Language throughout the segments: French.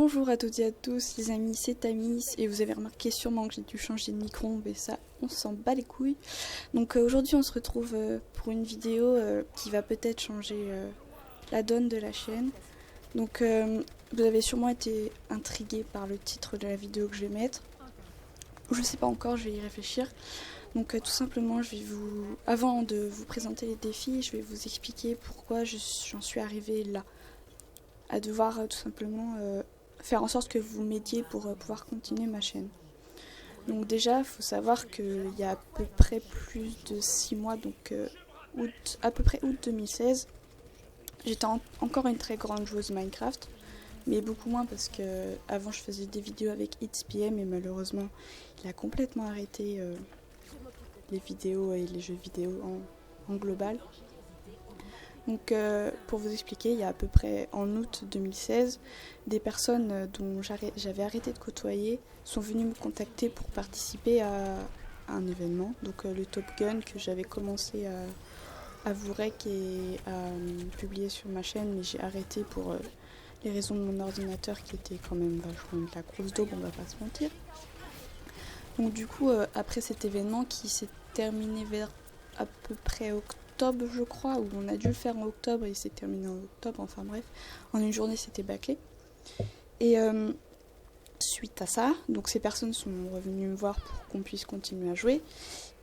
Bonjour à toutes et à tous les amis, c'est Tamis et vous avez remarqué sûrement que j'ai dû changer de micro, mais ça on s'en bat les couilles. Donc aujourd'hui on se retrouve pour une vidéo qui va peut-être changer la donne de la chaîne. Donc vous avez sûrement été intrigués par le titre de la vidéo que je vais mettre. Je sais pas encore, je vais y réfléchir. Donc tout simplement avant de vous présenter les défis, je vais vous expliquer pourquoi j'en suis arrivée là. À devoir tout simplement faire en sorte que vous m'aidiez pour pouvoir continuer ma chaîne. Donc déjà, il faut savoir qu'il y a à peu près plus de 6 mois, donc à peu près août 2016, j'étais encore une très grande joueuse Minecraft, mais beaucoup moins parce que avant je faisais des vidéos avec XPM et malheureusement il a complètement arrêté les vidéos et les jeux vidéo en global. Donc pour vous expliquer, il y a à peu près en août 2016, des personnes dont j'avais arrêté de côtoyer sont venues me contacter pour participer à un événement, donc le Top Gun que j'avais commencé à vous rec et à publier sur ma chaîne, mais j'ai arrêté pour les raisons de mon ordinateur qui était quand même vachement de la grosse daube, on va pas se mentir. Donc du coup, après cet événement qui s'est terminé vers à peu près octobre je crois, où on a dû le faire en octobre et il s'est terminé en octobre, enfin bref, en une journée c'était bâclé. Et suite à ça, donc ces personnes sont revenues me voir pour qu'on puisse continuer à jouer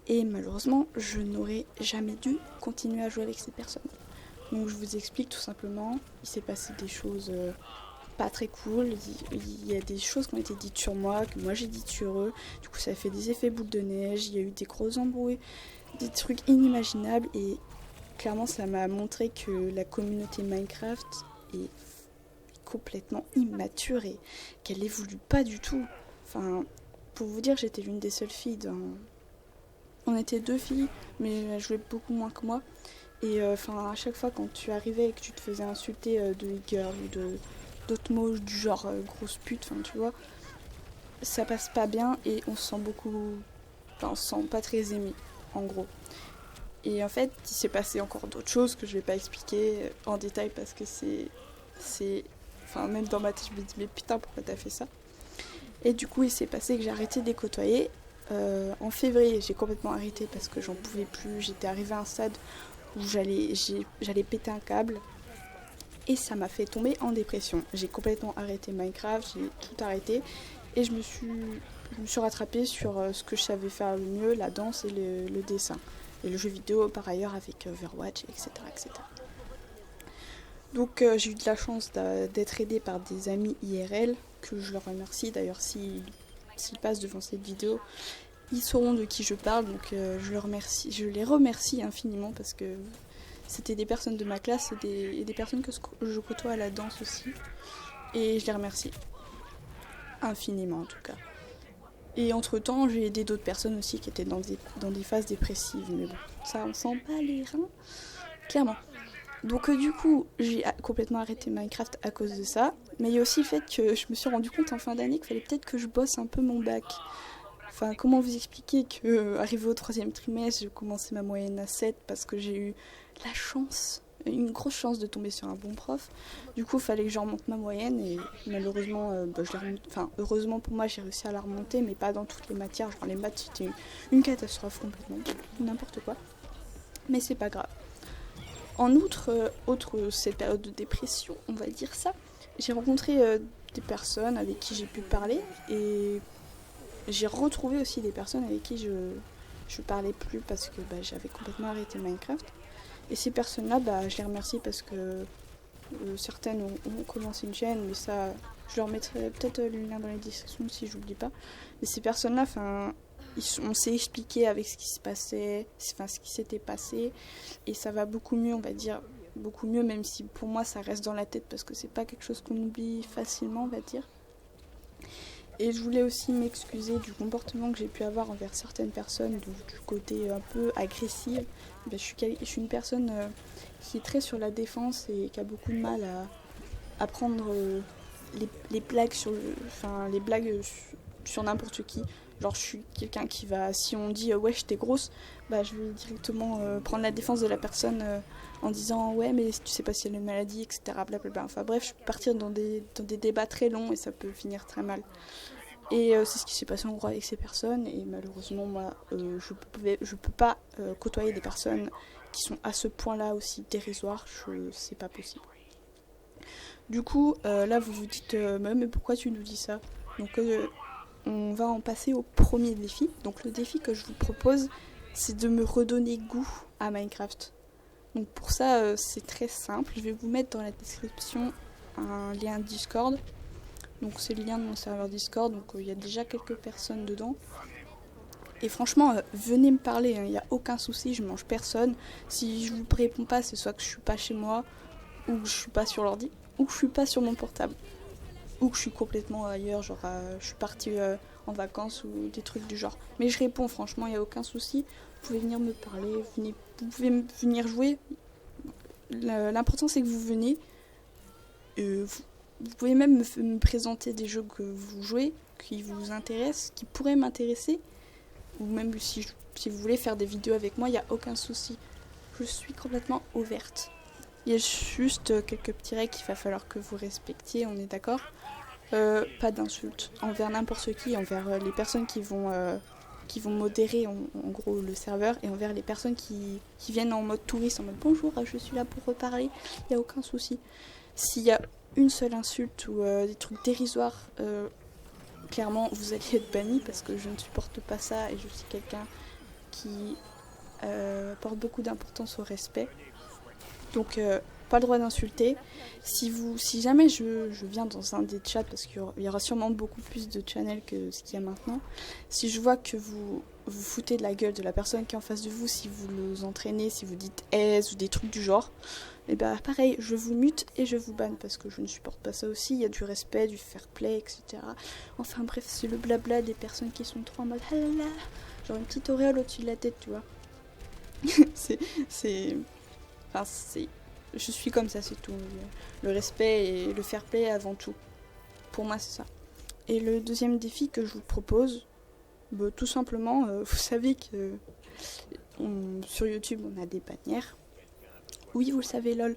et malheureusement je n'aurais jamais dû continuer à jouer avec ces personnes. Donc je vous explique tout simplement, il s'est passé des choses pas très cool, il y a des choses qui ont été dites sur moi, que moi j'ai dites sur eux, du coup ça a fait des effets boule de neige, il y a eu des grosses embrouilles, des trucs inimaginables et clairement ça m'a montré que la communauté Minecraft est complètement immature et qu'elle évolue pas du tout. Enfin, pour vous dire, j'étais l'une des seules filles On était deux filles, mais elles jouaient beaucoup moins que moi. Et à chaque fois quand tu arrivais et que tu te faisais insulter de e-girl ou d'autres mots du genre grosse pute, enfin tu vois, ça passe pas bien et on se sent on se sent pas très aimé, en gros. Et en fait, il s'est passé encore d'autres choses que je vais pas expliquer en détail parce que même dans ma tête, je me dis, mais putain, pourquoi t'as fait ça? Et du coup, il s'est passé que j'ai arrêté de les côtoyer. En février, j'ai complètement arrêté parce que j'en pouvais plus. J'étais arrivée à un stade où j'allais péter un câble. Et ça m'a fait tomber en dépression. J'ai complètement arrêté Minecraft, j'ai tout arrêté. Et je me suis rattrapée sur ce que je savais faire le mieux, la danse et le dessin. Et le jeu vidéo par ailleurs avec Overwatch, etc. etc. Donc j'ai eu de la chance d'être aidée par des amis IRL, que je leur remercie. D'ailleurs s'ils passent devant cette vidéo, ils sauront de qui je parle. Donc je les remercie infiniment parce que c'était des personnes de ma classe et des personnes que je côtoie à la danse aussi. Et je les remercie infiniment en tout cas. Et entre temps, j'ai aidé d'autres personnes aussi qui étaient dans des phases dépressives. Mais bon, ça, on sent pas les reins, clairement. Donc du coup, j'ai complètement arrêté Minecraft à cause de ça. Mais il y a aussi le fait que je me suis rendu compte en fin d'année qu'il fallait peut-être que je bosse un peu mon bac. Enfin, comment vous expliquer que arrivé au 3e trimestre, j'ai commencé ma moyenne à 7 parce que j'ai eu la chance, une grosse chance de tomber sur un bon prof. Du coup, il fallait que je remonte ma moyenne et malheureusement, heureusement pour moi, j'ai réussi à la remonter, mais pas dans toutes les matières. Genre les maths, c'était une catastrophe complètement, n'importe quoi. Mais c'est pas grave. En outre, cette période de dépression, on va dire ça, j'ai rencontré des personnes avec qui j'ai pu parler et j'ai retrouvé aussi des personnes avec qui je parlais plus parce que j'avais complètement arrêté Minecraft. Et ces personnes-là, je les remercie parce que certaines ont commencé une chaîne, mais ça, je leur mettrai peut-être le lien dans les descriptions si j'oublie pas. Mais ces personnes-là, on s'est expliqué avec ce qui se passait, ce qui s'était passé, et ça va beaucoup mieux, on va dire, beaucoup mieux, même si pour moi ça reste dans la tête parce que c'est pas quelque chose qu'on oublie facilement, on va dire. Et je voulais aussi m'excuser du comportement que j'ai pu avoir envers certaines personnes, du côté un peu agressif. Je suis une personne qui est très sur la défense et qui a beaucoup de mal à prendre les blagues sur n'importe qui. Genre je suis quelqu'un qui va, si on dit wesh t'es grosse, bah je vais directement prendre la défense de la personne en disant ouais mais tu sais pas si elle a une maladie, etc. Blablabla. Enfin bref, je peux partir dans des débats très longs et ça peut finir très mal. Et c'est ce qui s'est passé en gros avec ces personnes. Et malheureusement, moi, je peux pas côtoyer des personnes qui sont à ce point-là aussi dérisoires. C'est pas possible. Du coup, là, vous vous dites, mais pourquoi tu nous dis ça? Donc, on va en passer au premier défi. Donc, le défi que je vous propose, c'est de me redonner goût à Minecraft. Donc, pour ça, c'est très simple. Je vais vous mettre dans la description un lien Discord. Donc c'est le lien de mon serveur Discord, donc il y a déjà quelques personnes dedans. Et franchement, venez me parler, il n'y a aucun souci, je mange personne. Si je vous réponds pas, c'est soit que je suis pas chez moi, ou que je suis pas sur l'ordi, ou que je suis pas sur mon portable. Ou que je suis complètement ailleurs, genre je suis partie en vacances ou des trucs du genre. Mais je réponds, franchement, il n'y a aucun souci. Vous pouvez venir me parler, vous pouvez venir jouer. L'important c'est que vous venez. Vous pouvez même me présenter des jeux que vous jouez, qui vous intéressent, qui pourraient m'intéresser. Ou même si vous voulez faire des vidéos avec moi, il n'y a aucun souci. Je suis complètement ouverte. Il y a juste quelques petits règles qu'il va falloir que vous respectiez, on est d'accord. Pas d'insultes envers n'importe qui, envers les personnes qui vont modérer en gros le serveur, et envers les personnes qui viennent en mode touriste, en mode bonjour, je suis là pour reparler, il n'y a aucun souci. S'il y a une seule insulte ou des trucs dérisoires, clairement vous allez être banni parce que je ne supporte pas ça et je suis quelqu'un qui porte beaucoup d'importance au respect. Donc pas le droit d'insulter. Si jamais je viens dans un des chats, parce qu'il y aura sûrement beaucoup plus de channels que ce qu'il y a maintenant, si je vois que vous foutez de la gueule de la personne qui est en face de vous, si vous les entraînez, si vous dites aise ou des trucs du genre, et bah pareil, je vous mute et je vous banne parce que je ne supporte pas ça aussi. Il y a du respect, du fair play, etc. Enfin bref, c'est le blabla des personnes qui sont trop en mode halala, genre une petite auréole au-dessus de la tête, tu vois. Je suis comme ça, c'est tout. Le respect et le fair play avant tout. Pour moi, c'est ça. Et le deuxième défi que je vous propose, bah, tout simplement, vous savez que sur YouTube, on a des bannières. Oui, vous le savez, lol.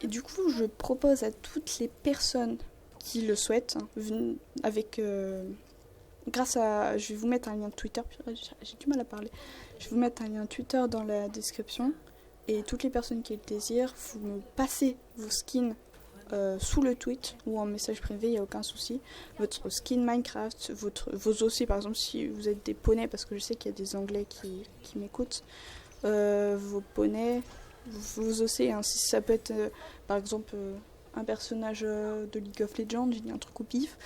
Et du coup, je propose à toutes les personnes qui le souhaitent, je vais vous mettre un lien Twitter, j'ai du mal à parler. Je vais vous mettre un lien Twitter dans la description. Et toutes les personnes qui le désirent, vous me passez vos skins sous le tweet ou en message privé, il n'y a aucun souci. Votre skin Minecraft, vos OC, par exemple, si vous êtes des poneys, parce que je sais qu'il y a des Anglais qui m'écoutent, vos poneys, vos OC, hein, si ça peut être par exemple un personnage de League of Legends, j'ai dit un truc au pif,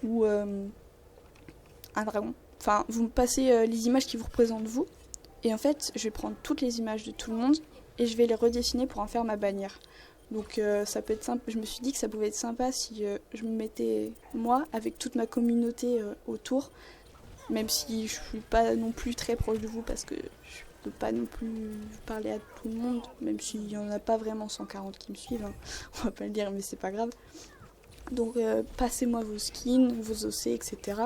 ou un dragon. Enfin, vous me passez les images qui vous représentent vous, et en fait, je vais prendre toutes les images de tout le monde et je vais les redessiner pour en faire ma bannière. Donc ça peut être simple. Je me suis dit que ça pouvait être sympa si je me mettais moi avec toute ma communauté autour, même si je suis pas non plus très proche de vous parce que je peux pas non plus parler à tout le monde, même s'il y en a pas vraiment 140 qui me suivent, hein. On va pas le dire, mais c'est pas grave. Donc passez-moi vos skins, vos OC, etc.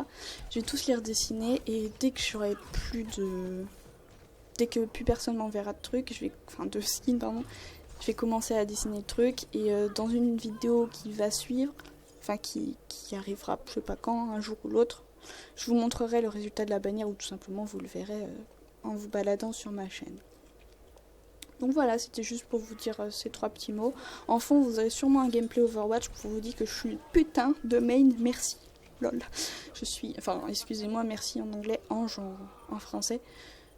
Je vais tous les redessiner et dès que plus personne m'enverra de skins, pardon, je vais commencer à dessiner le truc et dans une vidéo qui va suivre, enfin qui arrivera je sais pas quand, un jour ou l'autre, je vous montrerai le résultat de la bannière ou tout simplement vous le verrez en vous baladant sur ma chaîne. Donc voilà, c'était juste pour vous dire ces 3 petits mots. En fond, vous avez sûrement un gameplay Overwatch pour vous dire que je suis une putain de main merci. Lol. Excusez-moi, merci en anglais, ange en français.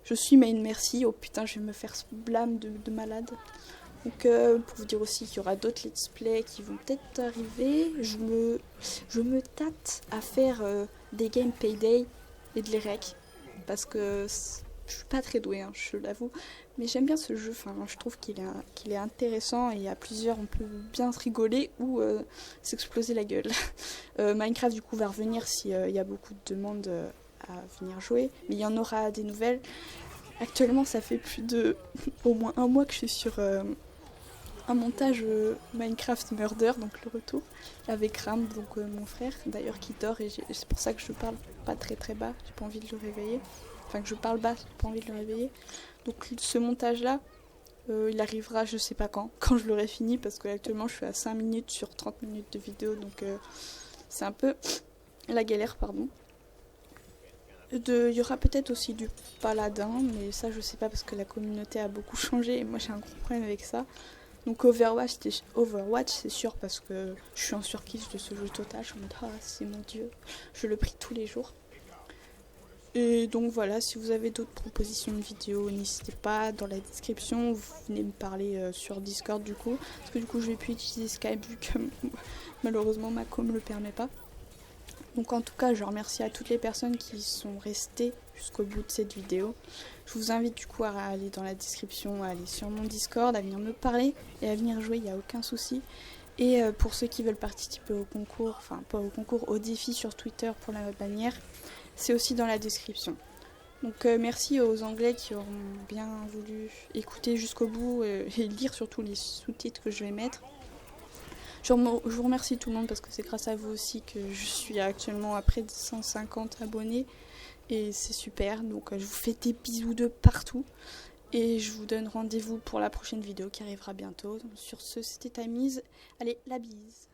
Je suis main merci. Oh putain, je vais me faire ce blâme de malade. Donc pour vous dire aussi qu'il y aura d'autres let's play qui vont peut-être arriver. Je me tâte à faire des games payday et de l'EREC. Parce que je suis pas très douée, hein, je l'avoue. Mais j'aime bien ce jeu, enfin, je trouve qu'il est intéressant et à plusieurs on peut bien se rigoler ou s'exploser la gueule. Minecraft du coup va revenir s'il y a beaucoup de demandes à venir jouer, mais il y en aura des nouvelles. Actuellement ça fait plus de au moins un mois que je suis sur un montage Minecraft Murder, donc le retour, avec Ram, donc mon frère, d'ailleurs qui dort, et c'est pour ça que je parle pas très bas, j'ai pas envie de le réveiller. Enfin que je parle bas, j'ai pas envie de le réveiller. Donc ce montage-là, il arrivera je sais pas quand je l'aurai fini, parce que actuellement je suis à 5 minutes sur 30 minutes de vidéo, donc c'est un peu la galère, pardon. Il y aura peut-être aussi du paladin, mais ça je sais pas parce que la communauté a beaucoup changé et moi j'ai un gros problème avec ça. Donc Overwatch c'est sûr parce que je suis en surkiff de ce jeu total, je suis en mode ah c'est mon dieu, je le prie tous les jours. Et donc voilà, si vous avez d'autres propositions de vidéos, n'hésitez pas, dans la description, vous venez me parler sur Discord du coup, parce que du coup je vais plus utiliser Skype vu que malheureusement ma com le permet pas. Donc en tout cas, je remercie à toutes les personnes qui sont restées jusqu'au bout de cette vidéo. Je vous invite du coup à aller dans la description, à aller sur mon Discord, à venir me parler et à venir jouer, il n'y a aucun souci. Et pour ceux qui veulent participer au concours, enfin pas au concours, au défi sur Twitter pour la bannière, c'est aussi dans la description. Donc merci aux Anglais qui auront bien voulu écouter jusqu'au bout et lire surtout les sous-titres que je vais mettre. Je vous remercie tout le monde parce que c'est grâce à vous aussi que je suis actuellement à près de 150 abonnés et c'est super. Donc je vous fais des bisous de partout et je vous donne rendez-vous pour la prochaine vidéo qui arrivera bientôt. Sur ce, c'était Tamise. Allez, la bise.